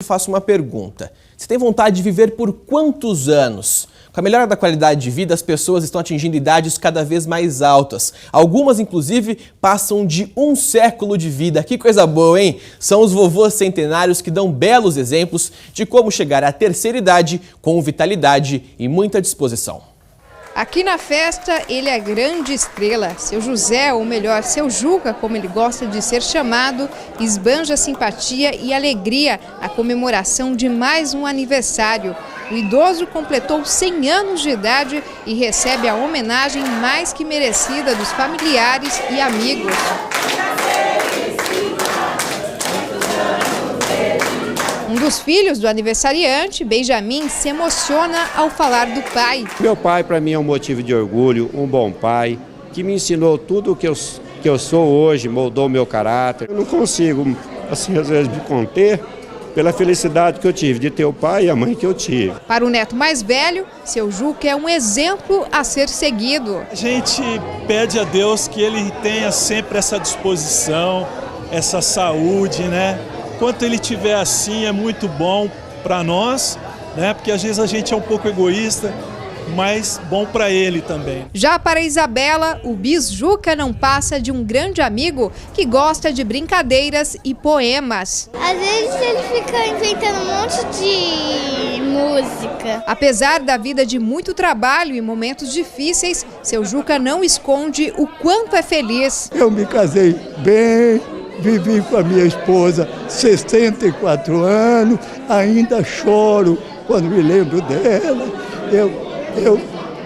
Faço uma pergunta. Você tem vontade de viver por quantos anos? Com a melhora da qualidade de vida, as pessoas estão atingindo idades cada vez mais altas. Algumas, inclusive, passam de 1 século de vida. Que coisa boa, hein? São os vovôs centenários que dão belos exemplos de como chegar à terceira idade com vitalidade e muita disposição. Aqui na festa, ele é grande estrela. Seu José, ou melhor, seu Juca, como ele gosta de ser chamado, esbanja simpatia e alegria à comemoração de mais um aniversário. O idoso completou 100 anos de idade e recebe a homenagem mais que merecida dos familiares e amigos. Um dos filhos do aniversariante, Benjamin, se emociona ao falar do pai. Meu pai, para mim, é um motivo de orgulho, um bom pai, que me ensinou tudo o que eu sou hoje, moldou o meu caráter. Eu não consigo, assim, às vezes, me conter pela felicidade que eu tive de ter o pai e a mãe que eu tive. Para o neto mais velho, seu Juca é um exemplo a ser seguido. A gente pede a Deus que ele tenha sempre essa disposição, essa saúde, né? Enquanto ele estiver assim, é muito bom para nós, né? Porque às vezes a gente é um pouco egoísta, mas bom para ele também. Já para Isabela, o bis Juca não passa de um grande amigo que gosta de brincadeiras e poemas. Às vezes ele fica inventando um monte de música. Apesar da vida de muito trabalho e momentos difíceis, seu Juca não esconde o quanto é feliz. Eu me casei bem. Vivi com a minha esposa 64 anos, ainda choro quando me lembro dela.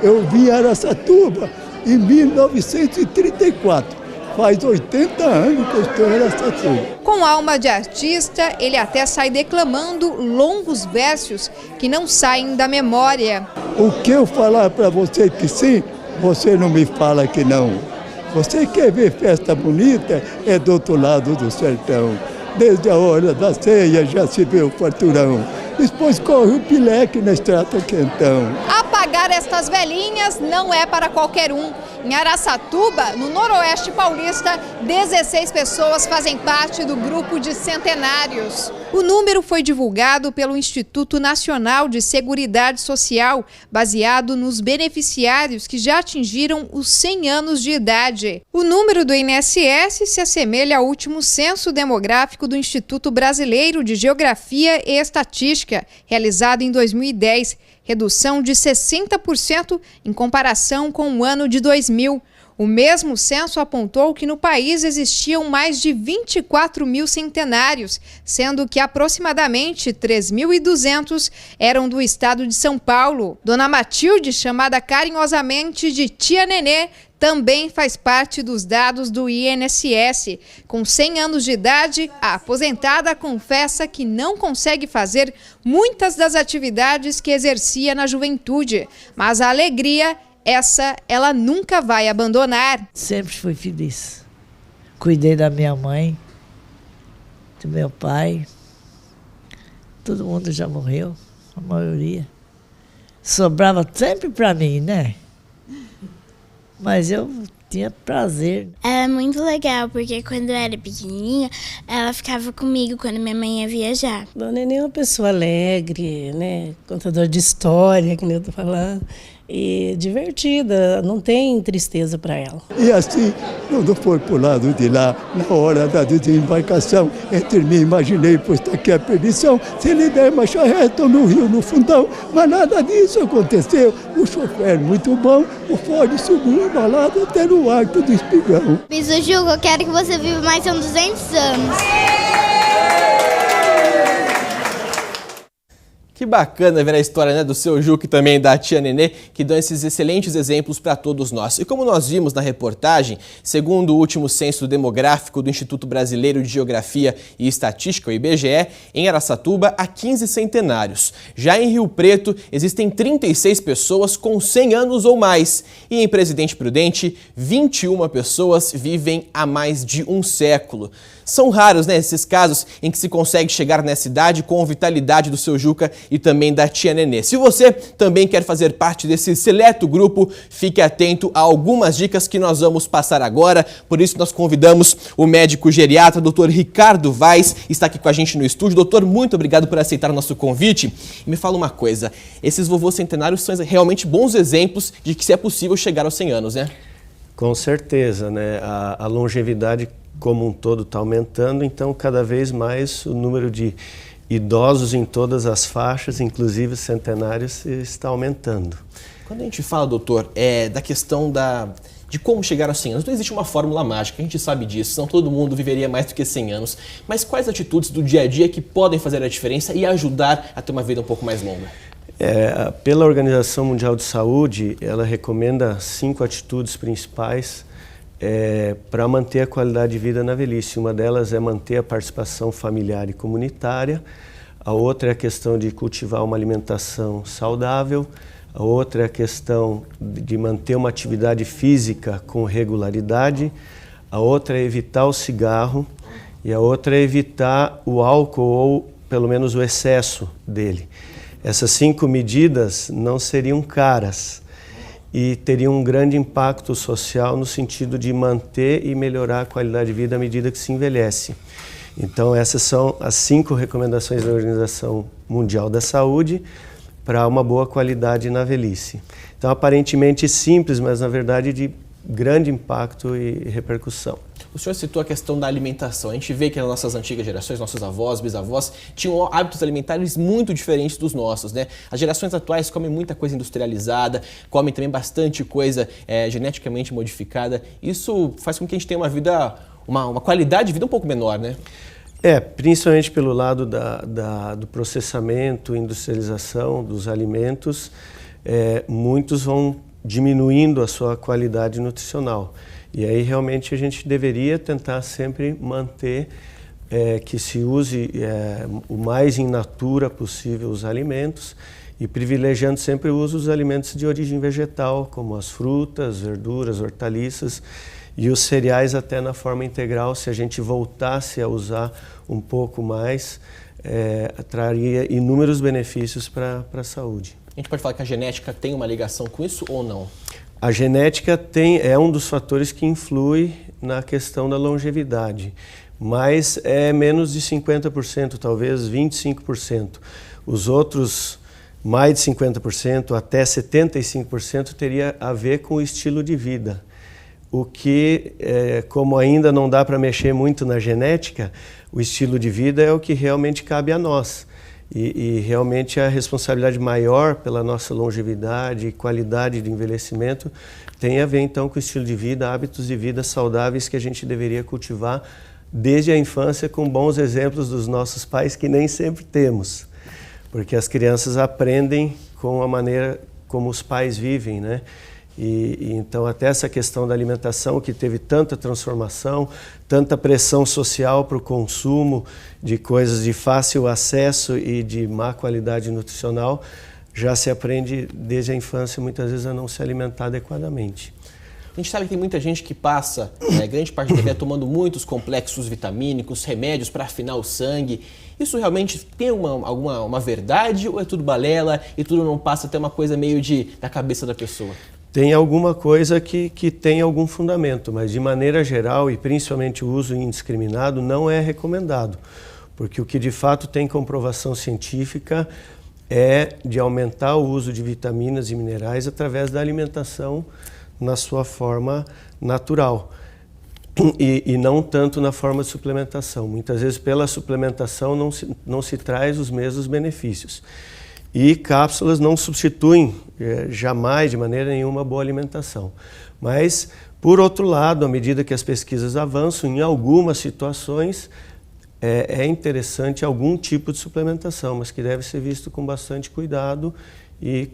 Eu vim a Araçatuba em 1934, faz 80 anos que eu estou em Araçatuba. Com alma de artista, ele até sai declamando longos versos que não saem da memória. O que eu falar para você que sim, você não me fala que não. Você quer ver festa bonita? É do outro lado do sertão. Desde a hora da ceia já se vê o farturão. Depois corre o pileque na estrada quentão. Apagar estas velhinhas não é para qualquer um. Em Araçatuba, no noroeste paulista, 16 pessoas fazem parte do grupo de centenários. O número foi divulgado pelo Instituto Nacional de Seguridade Social, baseado nos beneficiários que já atingiram os 100 anos de idade. O número do INSS se assemelha ao último censo demográfico do Instituto Brasileiro de Geografia e Estatística, realizado em 2010, redução de 60% em comparação com o ano de 2000. O mesmo censo apontou que no país existiam mais de 24 mil centenários, sendo que aproximadamente 3.200 eram do estado de São Paulo. Dona Matilde, chamada carinhosamente de Tia Nenê, também faz parte dos dados do INSS. Com 100 anos de idade, a aposentada confessa que não consegue fazer muitas das atividades que exercia na juventude, mas a alegria, essa ela nunca vai abandonar. Sempre fui feliz. Cuidei da minha mãe, do meu pai. Todo mundo já morreu, a maioria. Sobrava sempre para mim, né? Mas eu tinha prazer. Era muito legal, porque quando eu era pequenininha, ela ficava comigo quando minha mãe ia viajar. Dona Nenê é uma pessoa alegre, né? Contador de história, que nem eu tô falando. E divertida, não tem tristeza para ela. E assim, quando foi para o lado de lá, na hora da desembarcação, entre mim imaginei, pois está aqui a perdição, se ele der marcha reta no rio, no fundão, mas nada disso aconteceu. O chofer muito bom, o Ford subiu embalado até no arco do espigão. Bis Juca, eu quero que você viva mais uns 200 anos. Que bacana ver a história, né, do seu Juca e também da tia Nenê, que dão esses excelentes exemplos para todos nós. E como nós vimos na reportagem, segundo o último censo demográfico do Instituto Brasileiro de Geografia e Estatística, o IBGE, em Araçatuba há 15 centenários. Já em Rio Preto, existem 36 pessoas com 100 anos ou mais. E em Presidente Prudente, 21 pessoas vivem há mais de 1 século. São raros, né, esses casos em que se consegue chegar nessa idade com a vitalidade do seu Juca e também da tia Nenê. Se você também quer fazer parte desse seleto grupo, fique atento a algumas dicas que nós vamos passar agora. Por isso nós convidamos o médico geriatra, Dr. Ricardo Vaz, está aqui com a gente no estúdio. Doutor, muito obrigado por aceitar o nosso convite. E me fala uma coisa, esses vovôs centenários são realmente bons exemplos de que se é possível chegar aos 100 anos, né? Com certeza, né? A longevidade como um todo está aumentando, então cada vez mais o número de idosos em todas as faixas, inclusive centenários, está aumentando. Quando a gente fala, doutor, da questão de como chegar aos 100 anos, não existe uma fórmula mágica, a gente sabe disso, senão todo mundo viveria mais do que 100 anos. Mas quais atitudes do dia a dia que podem fazer a diferença e ajudar a ter uma vida um pouco mais longa? Pela Organização Mundial de Saúde, ela recomenda 5 atitudes principais para manter a qualidade de vida na velhice. Uma delas é manter a participação familiar e comunitária, a outra é a questão de cultivar uma alimentação saudável, a outra é a questão de manter uma atividade física com regularidade, a outra é evitar o cigarro e a outra é evitar o álcool ou pelo menos o excesso dele. Essas 5 medidas não seriam caras e teriam um grande impacto social no sentido de manter e melhorar a qualidade de vida à medida que se envelhece. Então essas são as 5 recomendações da Organização Mundial da Saúde para uma boa qualidade na velhice. Então aparentemente simples, mas na verdade de grande impacto e repercussão. O senhor citou a questão da alimentação. A gente vê que as nossas antigas gerações, nossos avós, bisavós, tinham hábitos alimentares muito diferentes dos nossos, né? As gerações atuais comem muita coisa industrializada, comem também bastante coisa geneticamente modificada. Isso faz com que a gente tenha uma vida, uma qualidade de vida um pouco menor, né? Principalmente pelo lado do processamento, industrialização dos alimentos, muitos vão diminuindo a sua qualidade nutricional. E aí realmente a gente deveria tentar sempre manter que se use o mais in natura possível os alimentos e privilegiando sempre o uso dos alimentos de origem vegetal, como as frutas, verduras, hortaliças e os cereais até na forma integral. Se a gente voltasse a usar um pouco mais, traria inúmeros benefícios para a saúde. A gente pode falar que a genética tem uma ligação com isso ou não? A genética é um dos fatores que influi na questão da longevidade, mas é menos de 50%, talvez 25%. Os outros, mais de 50%, até 75%, teria a ver com o estilo de vida. O que, como ainda não dá para mexer muito na genética, o estilo de vida é o que realmente cabe a nós. E realmente a responsabilidade maior pela nossa longevidade e qualidade de envelhecimento tem a ver então com o estilo de vida, hábitos de vida saudáveis que a gente deveria cultivar desde a infância com bons exemplos dos nossos pais que nem sempre temos. Porque as crianças aprendem com a maneira como os pais vivem, né? E então até essa questão da alimentação que teve tanta transformação, tanta pressão social para o consumo de coisas de fácil acesso e de má qualidade nutricional, já se aprende desde a infância muitas vezes a não se alimentar adequadamente. A gente sabe que tem muita gente que passa grande parte da vida tomando muitos complexos vitamínicos, remédios para afinar o sangue. Isso realmente tem alguma verdade ou é tudo balela e tudo não passa até uma coisa meio da cabeça da pessoa? Tem alguma coisa que tem algum fundamento, mas de maneira geral e principalmente o uso indiscriminado não é recomendado, porque o que de fato tem comprovação científica é de aumentar o uso de vitaminas e minerais através da alimentação na sua forma natural e não tanto na forma de suplementação. Muitas vezes pela suplementação não se traz os mesmos benefícios. E cápsulas não substituem jamais, de maneira nenhuma, boa alimentação. Mas, por outro lado, à medida que as pesquisas avançam, em algumas situações é interessante algum tipo de suplementação, mas que deve ser visto com bastante cuidado e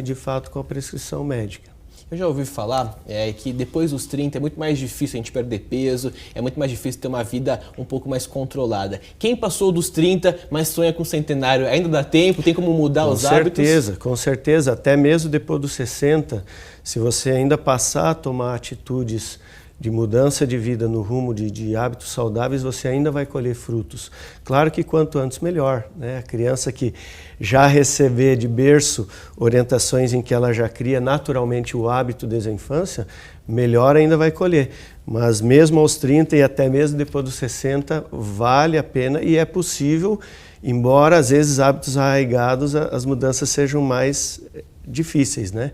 de fato com a prescrição médica. Eu já ouvi falar que depois dos 30 é muito mais difícil a gente perder peso, é muito mais difícil ter uma vida um pouco mais controlada. Quem passou dos 30, mas sonha com centenário, ainda dá tempo? Tem como mudar os hábitos? Com certeza. Até mesmo depois dos 60, se você ainda passar a tomar atitudes de mudança de vida no rumo de hábitos saudáveis, você ainda vai colher frutos. Claro que quanto antes melhor, né? A criança que já receber de berço orientações em que ela já cria naturalmente o hábito desde a infância, melhor ainda vai colher. Mas mesmo aos 30 e até mesmo depois dos 60, vale a pena e é possível, embora às vezes hábitos arraigados, as mudanças sejam mais difíceis, né?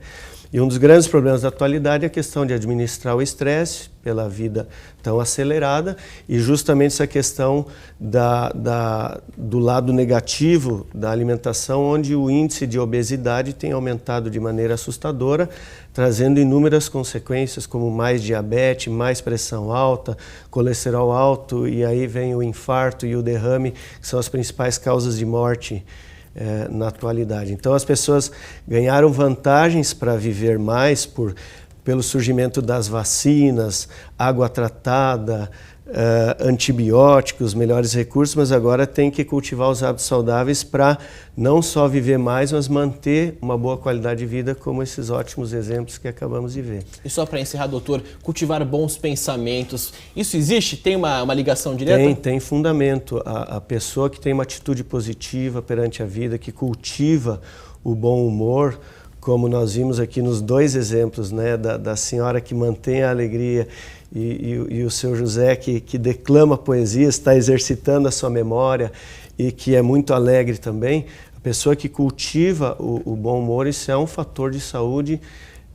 E um dos grandes problemas da atualidade é a questão de administrar o estresse pela vida tão acelerada e justamente essa questão do lado negativo da alimentação, onde o índice de obesidade tem aumentado de maneira assustadora, trazendo inúmeras consequências como mais diabetes, mais pressão alta, colesterol alto e aí vem o infarto e o derrame, que são as principais causas de morte na atualidade. Então as pessoas ganharam vantagens para viver mais pelo surgimento das vacinas, água tratada, antibióticos, melhores recursos, mas agora tem que cultivar os hábitos saudáveis para não só viver mais, mas manter uma boa qualidade de vida, como esses ótimos exemplos que acabamos de ver. E só para encerrar, doutor, cultivar bons pensamentos, isso existe? Tem uma ligação direta? Tem fundamento. A pessoa que tem uma atitude positiva perante a vida, que cultiva o bom humor, como nós vimos aqui nos dois exemplos, né, da senhora que mantém a alegria e o seu José que declama poesia, está exercitando a sua memória e que é muito alegre também. A pessoa que cultiva o bom humor, isso é um fator de saúde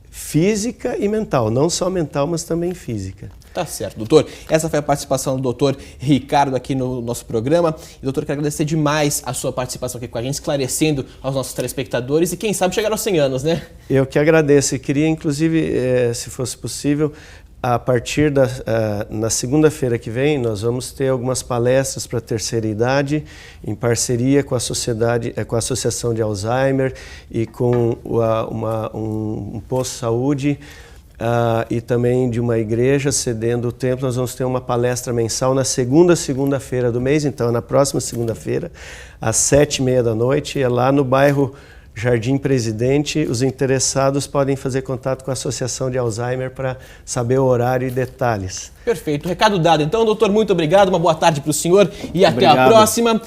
física e mental, não só mental, mas também física. Tá certo, doutor. Essa foi a participação do doutor Ricardo aqui no nosso programa. E, doutor, quero agradecer demais a sua participação aqui com a gente, esclarecendo aos nossos telespectadores e, quem sabe, chegar aos 100 anos, né? Eu que agradeço e queria, inclusive, se fosse possível, a partir na segunda-feira que vem, nós vamos ter algumas palestras para a terceira idade, em parceria com a sociedade, com a Associação de Alzheimer e com um posto de saúde e também de uma igreja cedendo o templo. Nós vamos ter uma palestra mensal na segunda-feira do mês, então na próxima segunda-feira, às 7h30 da noite, é lá no bairro Jardim Presidente. Os interessados podem fazer contato com a Associação de Alzheimer para saber o horário e detalhes. Perfeito. Recado dado. Então, doutor, muito obrigado. Uma boa tarde para o senhor e até a próxima.